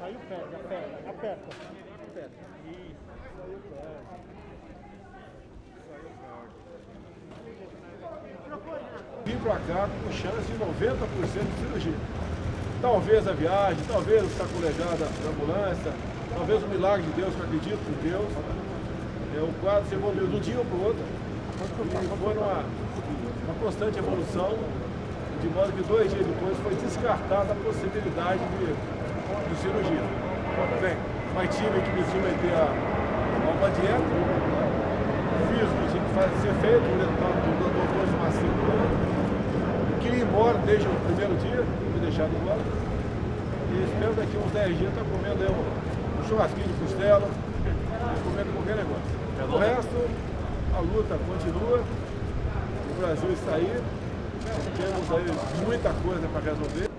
Saiu perto, aperta. Isso. Saiu perto. Vim para cá com chance de 90% de cirurgia. Talvez a viagem, talvez estar com legada da ambulância, talvez o milagre de Deus, que eu acredito em Deus. O quadro se evoluiu de um dia para o outro. E foi uma constante evolução, de modo que 2 dias depois foi descartada a possibilidade de cirurgia. Bem, mas tive que me submeter a uma dieta, fiz o que tinha que ser feito, o resultado do doutor Marcinho. Queria ir embora desde o primeiro dia, fui deixado embora. E espero daqui uns 10 dias estar comendo aí um churrasquinho de costela, comendo qualquer negócio. O resto, a luta continua, o Brasil está aí, temos aí muita coisa para resolver.